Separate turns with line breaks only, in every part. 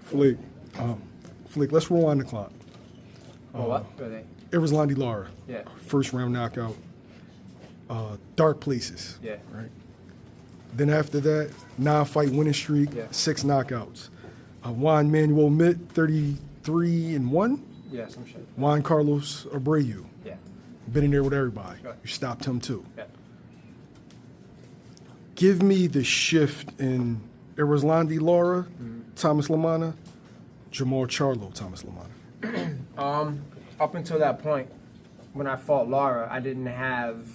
Flick, let's rewind the clock.
What are they?
Erizlandi Lara.
Yeah.
First round knockout. Dark Places.
Yeah.
Right. Then after that, 9-fight winning streak,
Yeah.
6 knockouts. Juan Manuel Mitt, 33-1.
Yeah, some shit.
Juan Carlos Abreu.
Yeah.
Been in there with everybody.
Sure.
You stopped him too.
Yeah.
Give me the shift in Erizlandi Lara, Thomas Lamanna, Jermall Charlo, Thomas Lamanna.
Up until that point, when I fought Lara, I didn't have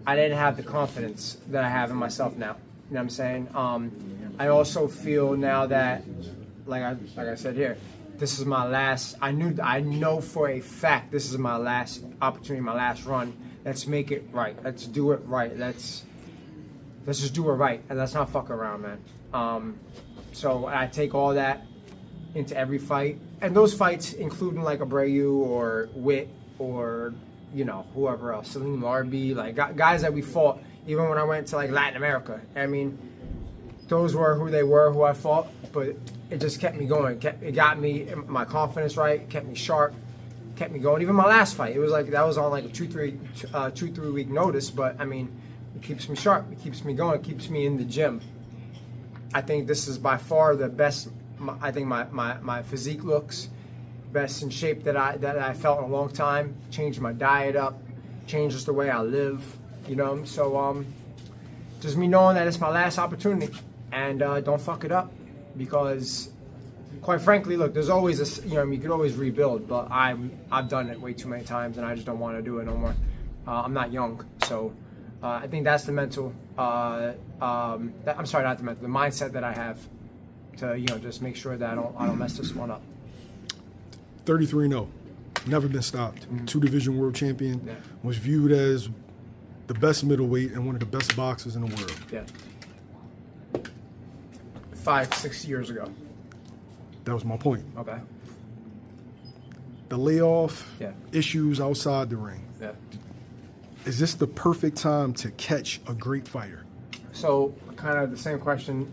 the confidence that I have in myself now. You know what I'm saying? I also feel now that, like I said here, this is my last. I know for a fact this is my last opportunity, my last run. Let's make it right. Let's do it right. Let's just do it right, and let's not fuck around, man. So I take all that into every fight, and those fights, including like Abreu or Witt or whoever else, Salim Larbi, like guys that we fought, even when I went to like Latin America. I mean, those were who they were, who I fought, but it just kept me going. It got me my confidence right, kept me sharp, kept me going. Even my last fight, it was like that was on like a 2-3 week notice, but I mean, it keeps me sharp, it keeps me going, it keeps me in the gym. I think this is by far the best. I think my physique looks best in shape that I felt in a long time. Changed my diet up, changed just the way I live, So just me knowing that it's my last opportunity, and don't fuck it up, because quite frankly, look, there's always you could always rebuild, but I've done it way too many times, and I just don't want to do it no more. I'm not young, so I think that's the mental. I'm sorry, not the mental. The mindset that I have to just make sure that I don't mess this one up.
33-0, never been stopped. 2-division world champion,
Yeah.
was viewed as the best middleweight and one of the best boxers in the world.
Yeah. 5-6 years ago.
That was my point.
Okay.
The layoff,
Yeah.
issues outside the ring.
Yeah.
Is this the perfect time to catch a great fighter?
So kind of the same question.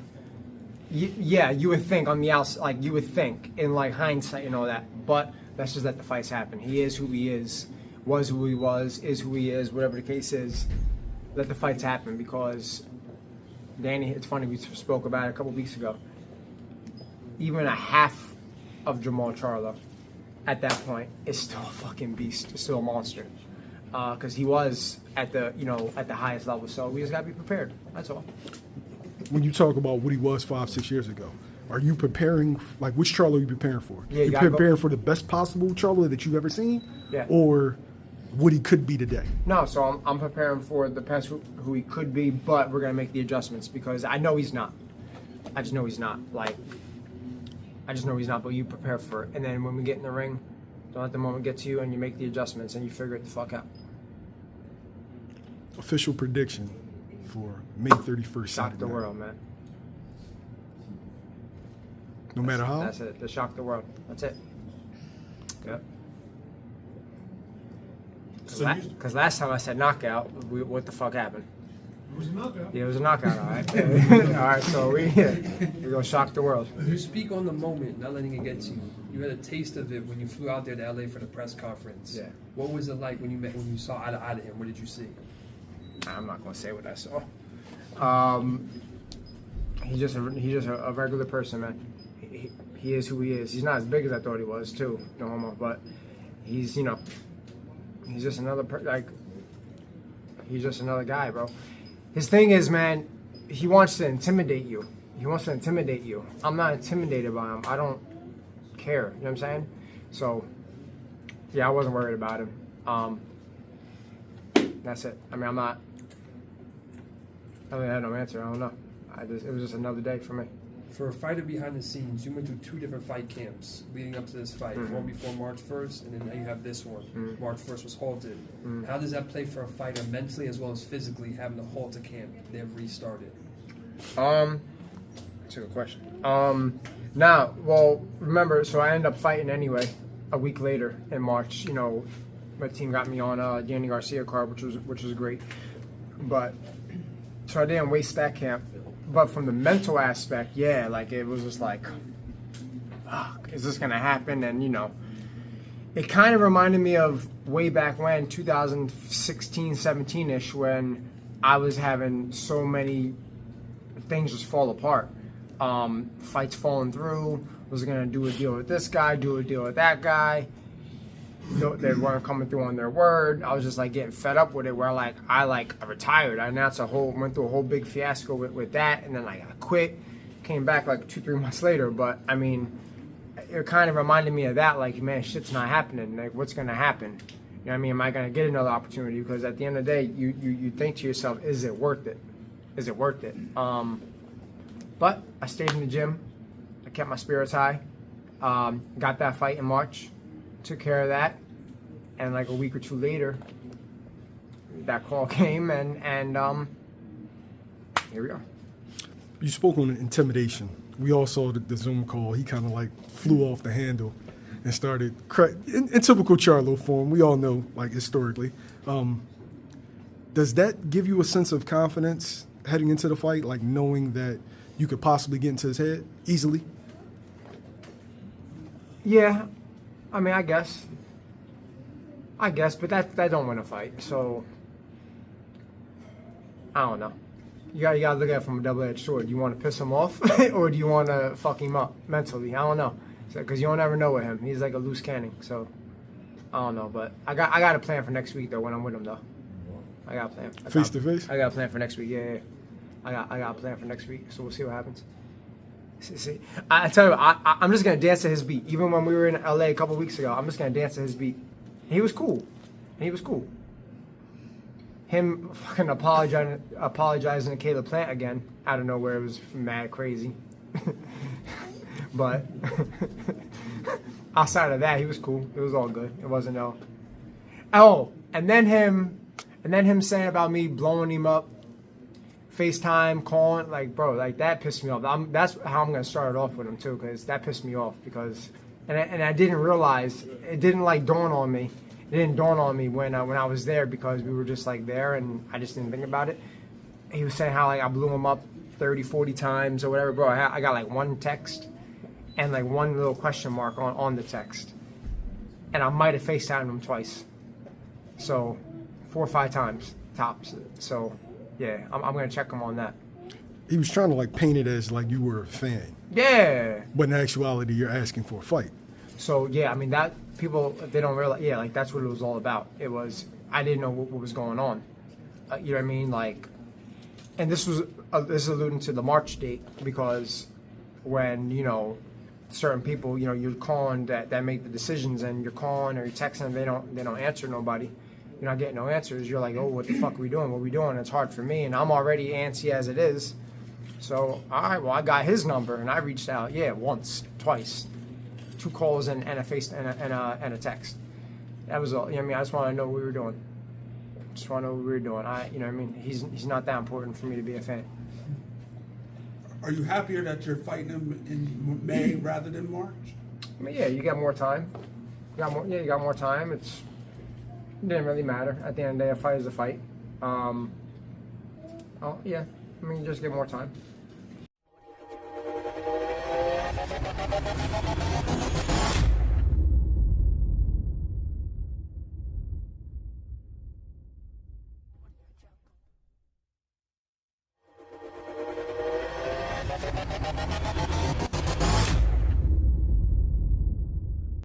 Yeah, you would think on the outside, like you would think in like hindsight and all that, but that's just that the fights happen. He is who he is, was who he was, is who he is, whatever the case is. Let the fights happen, because Danny, it's funny, we spoke about it a couple weeks ago. Even a half of Jermall Charlo at that point is still a fucking beast, is still a monster. Because he was at the highest level, so we just gotta be prepared. That's all.
When you talk about what he was 5-6 years ago, are you preparing, like, which Charlo are you preparing for?
Yeah,
you preparing for the best possible Charlo that you've ever seen?
Yeah.
Or what he could be today?
No, so I'm preparing for the best who he could be, but we're gonna make the adjustments, because I know he's not. I just know he's not. Like, I just know he's not. But you prepare for it, and then when we get in the ring, don't let the moment get to you, and you make the adjustments, and you figure it the fuck out.
Official prediction for May 31st.
Shock the world, man.
No matter how?
That's it. To shock the world. That's it. Yep. Because last time I said knockout, what the fuck happened?
It was a knockout.
Yeah, it was a knockout, all right. All right, so we're going to shock the world.
You speak on the moment, not letting it get to you. You had a taste of it when you flew out there to LA for the press conference.
Yeah.
What was it like when you saw eye to eye to him? What did you see?
I'm not going to say what I saw. He's just a regular person, man. He is who he is. He's not as big as I thought he was, too. No homo, but he's he's just another he's just another guy, bro. His thing is, man, he wants to intimidate you. I'm not intimidated by him. I don't care. You know what I'm saying? So, yeah, I wasn't worried about him. That's it. I mean, I really had no answer. I don't know. It was just another day for me.
For a fighter behind the scenes, you went through 2 different fight camps leading up to this fight. One before March 1st, and then now you have this one. March 1st was halted. How does that play for a fighter mentally as well as physically, having to halt a camp, then restarted?
That's a good question. Now, well, remember, so I ended up fighting anyway a week later in March. My team got me on Danny Garcia card, which was great. But so I didn't waste that camp. but from the mental aspect, yeah, like it was just like, fuck, is this gonna happen? And you know, it kind of reminded me of way back when, 2016, 17-ish, when I was having so many things just fall apart. Fights falling through. Was gonna do a deal with this guy, do a deal with that guy. No, they weren't coming through on their word. I was just like getting fed up with it. Where I retired. I announced went through a whole big fiasco with that, and then like I quit. Came back like 2-3 months later. But I mean, it kind of reminded me of that. Like, man, shit's not happening. Like, what's gonna happen? You know what I mean? Am I gonna get another opportunity? Because at the end of the day, you think to yourself, is it worth it? Is it worth it? But I stayed in the gym. I kept my spirits high. Got that fight in March. Took care of that. And like a week or two later, that call came, and here we are.
You spoke on intimidation. We all saw the Zoom call. He kind of like flew off the handle and started in typical Charlo form. We all know, like historically. Does that give you a sense of confidence heading into the fight, like knowing that you could possibly get into his head easily?
Yeah, I mean, I guess, but that don't win a fight. So I don't know. You gotta look at it from a double-edged sword. Do you want to piss him off, or do you want to fuck him up mentally? I don't know, because you don't ever know with him. He's like a loose cannon. So I don't know, but I got a plan for next week though. When I'm with him though, I got a plan.
Face to face.
I got a plan for next week. Yeah. I got a plan for next week. So we'll see what happens. See, I tell you, I'm just gonna dance to his beat. Even when we were in LA a couple weeks ago, I'm just gonna dance to his beat. He was cool. Him fucking apologizing to Caleb Plant again out of nowhere, it was mad crazy. But outside of that, he was cool. It was all good. It wasn't no. Oh, and then him saying about me blowing him up, FaceTime, calling, like, bro, like that pissed me off. That's how I'm gonna start it off with him too, because that pissed me off. Because, and I didn't realize, it didn't like dawn on me. It didn't dawn on me when I was there, because we were just like there and I just didn't think about it. He was saying how like I blew him up 30, 40 times or whatever, bro. I got like one text and like one little question mark on the text, and I might have FaceTimed him twice, so 4 or 5 times tops. So. Yeah, I'm going to check him on that.
He was trying to like paint it as like you were a fan.
Yeah.
But in actuality, you're asking for a fight.
So, yeah, I mean, that people, they don't realize, yeah, like that's what it was all about. It was, I didn't know what was going on. You know what I mean? Like, and this is alluding to the March date, because when, you know, certain people, you know, you're calling that make the decisions, and you're calling or you're texting, they don't answer nobody. You're not getting no answers. You're like, oh, what the fuck are we doing? What are we doing? It's hard for me, and I'm already antsy as it is. So, all right, well, I got his number, and I reached out, once, twice, 2 calls and a face and a text. That was all. You know what I mean? I just want to know what we were doing. You know what I mean? He's not that important for me to be a fan.
Are you happier that you're fighting him in May rather than March?
I mean, yeah, you got more time. You got more time. It didn't really matter. At the end of the day, a fight is a fight. You just get more time.